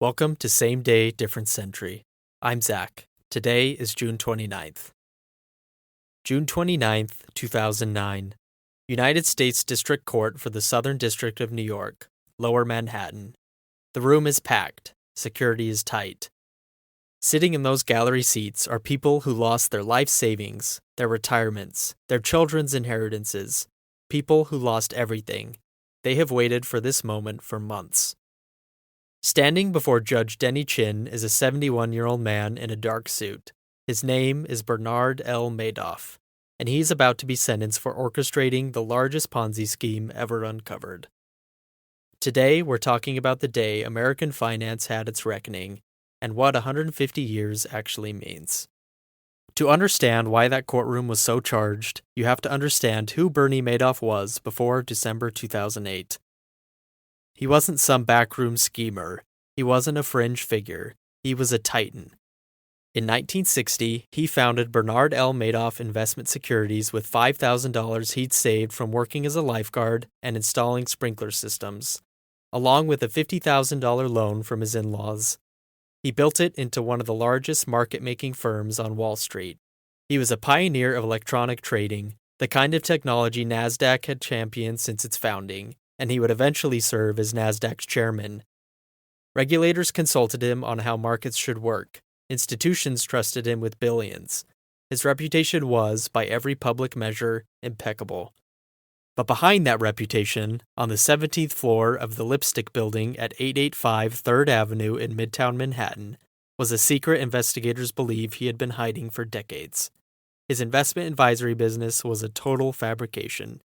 Welcome to Same Day, Different Century. I'm Zach. Today is June 29th. June 29th, 2009. United States District Court for the Southern District of New York, Lower Manhattan. The room is packed. Security is tight. Sitting in those gallery seats are people who lost their life savings, their retirements, their children's inheritances, people who lost everything. They have waited for this moment for months. Standing before Judge Denny Chin is a 71-year-old man in a dark suit. His name is Bernard L. Madoff, and he's about to be sentenced for orchestrating the largest Ponzi scheme ever uncovered. Today, we're talking about the day American finance had its reckoning, and what 150 years actually means. To understand why that courtroom was so charged, you have to understand who Bernie Madoff was before December 2008. He wasn't some backroom schemer. He wasn't a fringe figure. He was a titan. In 1960, he founded Bernard L. Madoff Investment Securities with $5,000 he'd saved from working as a lifeguard and installing sprinkler systems, along with a $50,000 loan from his in-laws. He built it into one of the largest market-making firms on Wall Street. He was a pioneer of electronic trading, the kind of technology NASDAQ had championed since its founding, and he would eventually serve as NASDAQ's chairman. Regulators consulted him on how markets should work. Institutions trusted him with billions. His reputation was, by every public measure, impeccable. But behind that reputation, on the 17th floor of the Lipstick Building at 885 3rd Avenue in Midtown Manhattan, was a secret investigators believe he had been hiding for decades. His investment advisory business was a total fabrication.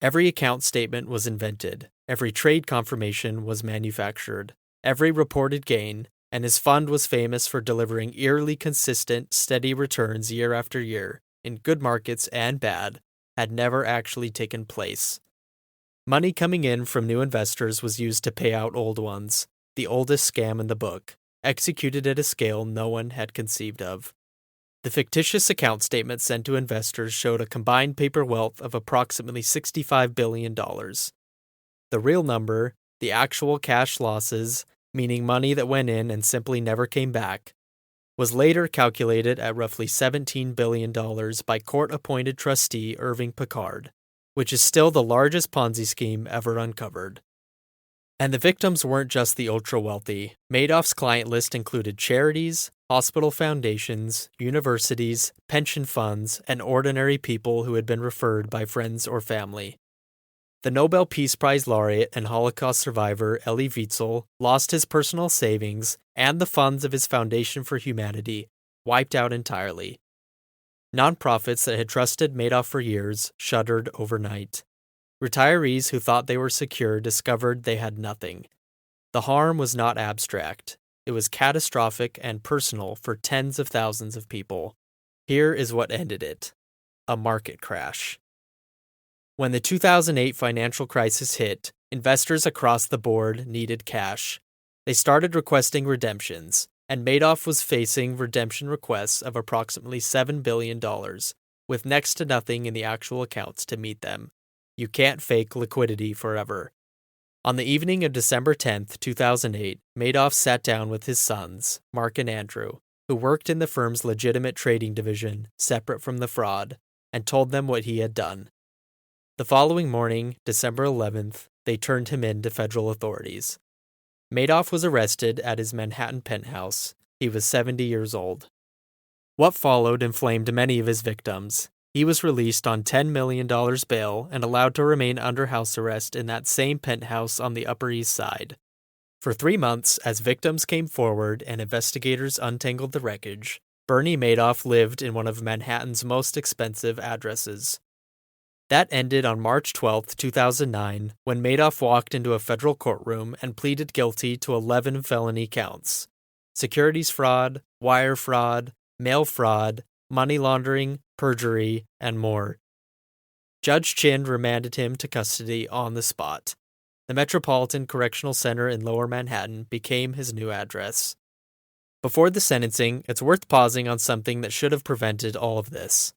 Every account statement was invented, every trade confirmation was manufactured, every reported gain, and his fund was famous for delivering eerily consistent, steady returns year after year, in good markets and bad, had never actually taken place. Money coming in from new investors was used to pay out old ones, the oldest scam in the book, executed at a scale no one had conceived of. The fictitious account statement sent to investors showed a combined paper wealth of approximately $65 billion. The real number, the actual cash losses, meaning money that went in and simply never came back, was later calculated at roughly $17 billion by court-appointed trustee Irving Picard, which is still the largest Ponzi scheme ever uncovered. And the victims weren't just the ultra-wealthy. Madoff's client list included charities, hospital foundations, universities, pension funds, and ordinary people who had been referred by friends or family. The Nobel Peace Prize laureate and Holocaust survivor Elie Wiesel lost his personal savings and the funds of his Foundation for Humanity, wiped out entirely. Nonprofits that had trusted Madoff for years shuttered overnight. Retirees who thought they were secure discovered they had nothing. The harm was not abstract. It was catastrophic and personal for tens of thousands of people. Here is what ended it: a market crash. When the 2008 financial crisis hit, investors across the board needed cash. They started requesting redemptions, and Madoff was facing redemption requests of approximately $7 billion, with next to nothing in the actual accounts to meet them. You can't fake liquidity forever. On the evening of December 10, 2008, Madoff sat down with his sons, Mark and Andrew, who worked in the firm's legitimate trading division, separate from the fraud, and told them what he had done. The following morning, December 11th, they turned him in to federal authorities. Madoff was arrested at his Manhattan penthouse. He was 70 years old. What followed inflamed many of his victims. He was released on $10 million bail and allowed to remain under house arrest in that same penthouse on the Upper East Side. For 3 months, as victims came forward and investigators untangled the wreckage, Bernie Madoff lived in one of Manhattan's most expensive addresses. That ended on March 12, 2009, when Madoff walked into a federal courtroom and pleaded guilty to 11 felony counts: securities fraud, wire fraud, mail fraud, money laundering, perjury, and more. Judge Chin remanded him to custody on the spot. The Metropolitan Correctional Center in Lower Manhattan became his new address. Before the sentencing, it's worth pausing on something that should have prevented all of this.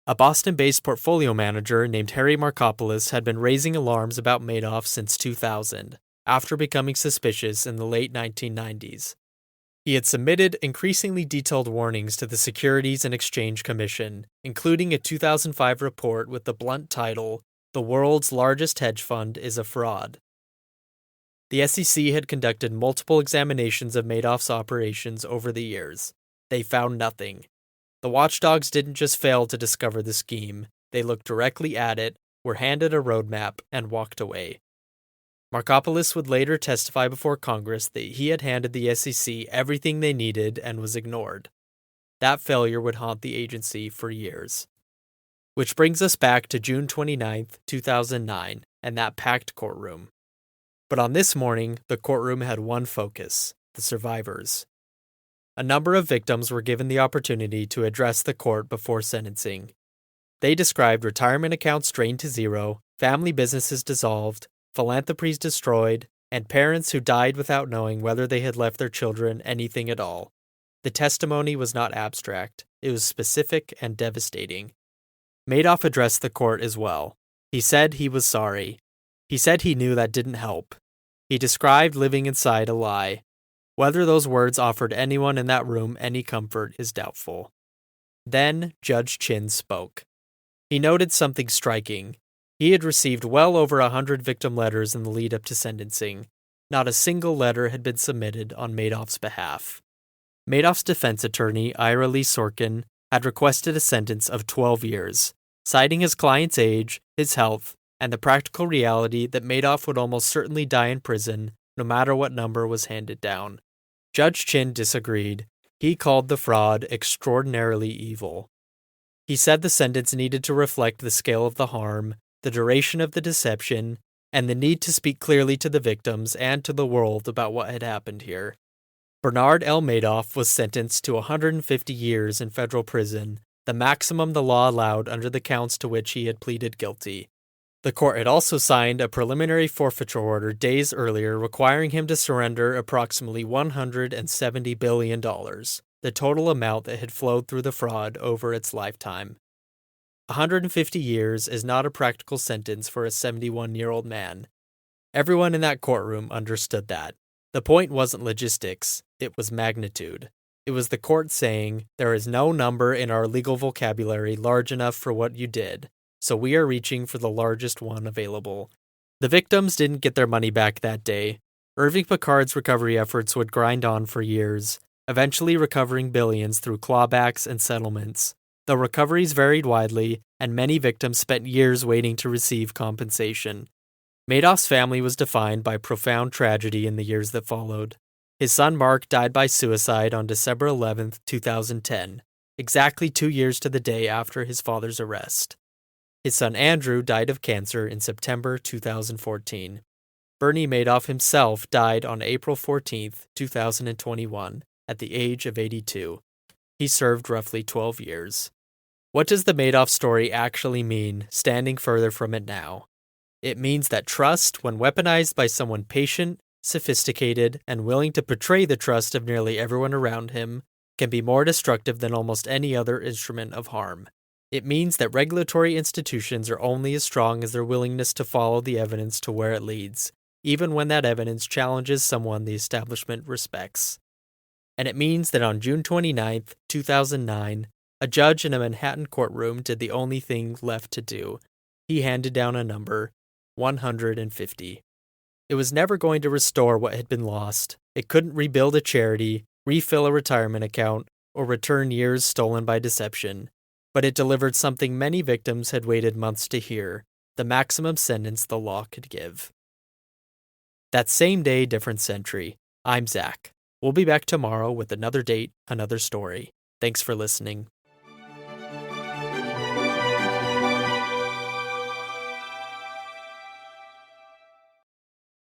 A Boston-based portfolio manager named Harry Markopoulos had been raising alarms about Madoff since 2000. after becoming suspicious in the late 1990s. He had submitted increasingly detailed warnings to the Securities and Exchange Commission, including a 2005 report with the blunt title, "The World's Largest Hedge Fund is a Fraud." The SEC had conducted multiple examinations of Madoff's operations over the years. They found nothing. The watchdogs didn't just fail to discover the scheme, they looked directly at it, were handed a roadmap, and walked away. Markopoulos would later testify before Congress that he had handed the SEC everything they needed and was ignored. That failure would haunt the agency for years. Which brings us back to June 29, 2009, and that packed courtroom. But on this morning, the courtroom had one focus: the survivors. A number of victims were given the opportunity to address the court before sentencing. They described retirement accounts drained to zero, family businesses dissolved, philanthropies destroyed, and parents who died without knowing whether they had left their children anything at all. The testimony was not abstract, it was specific and devastating. Madoff addressed the court as well. He said he was sorry. He said he knew that didn't help. He described living inside a lie. Whether those words offered anyone in that room any comfort is doubtful. Then Judge Chin spoke. He noted something striking. He had received well over 100 victim letters in the lead-up to sentencing. Not a single letter had been submitted on Madoff's behalf. Madoff's defense attorney, Ira Lee Sorkin, had requested a sentence of 12 years, citing his client's age, his health, and the practical reality that Madoff would almost certainly die in prison, no matter what number was handed down. Judge Chin disagreed. He called the fraud extraordinarily evil. He said the sentence needed to reflect the scale of the harm, the duration of the deception, and the need to speak clearly to the victims and to the world about what had happened here. Bernard L. Madoff was sentenced to 150 years in federal prison, the maximum the law allowed under the counts to which he had pleaded guilty. The court had also signed a preliminary forfeiture order days earlier requiring him to surrender approximately $170 billion, the total amount that had flowed through the fraud over its lifetime. 150 years is not a practical sentence for a 71-year-old man. Everyone in that courtroom understood that. The point wasn't logistics, it was magnitude. It was the court saying, there is no number in our legal vocabulary large enough for what you did, so we are reaching for the largest one available. The victims didn't get their money back that day. Irving Picard's recovery efforts would grind on for years, eventually recovering billions through clawbacks and settlements. Though recoveries varied widely, and many victims spent years waiting to receive compensation. Madoff's family was defined by profound tragedy in the years that followed. His son Mark died by suicide on December 11, 2010, exactly 2 years to the day after his father's arrest. His son Andrew died of cancer in September 2014. Bernie Madoff himself died on April 14, 2021, at the age of 82. He served roughly 12 years. What does the Madoff story actually mean, standing further from it now? It means that trust, when weaponized by someone patient, sophisticated, and willing to betray the trust of nearly everyone around him, can be more destructive than almost any other instrument of harm. It means that regulatory institutions are only as strong as their willingness to follow the evidence to where it leads, even when that evidence challenges someone the establishment respects. And it means that on June 29, 2009, a judge in a Manhattan courtroom did the only thing left to do. He handed down a number, 150. It was never going to restore what had been lost. It couldn't rebuild a charity, refill a retirement account, or return years stolen by deception. But it delivered something many victims had waited months to hear, the maximum sentence the law could give. That same day, different century. I'm Zach. We'll be back tomorrow with another date, another story. Thanks for listening.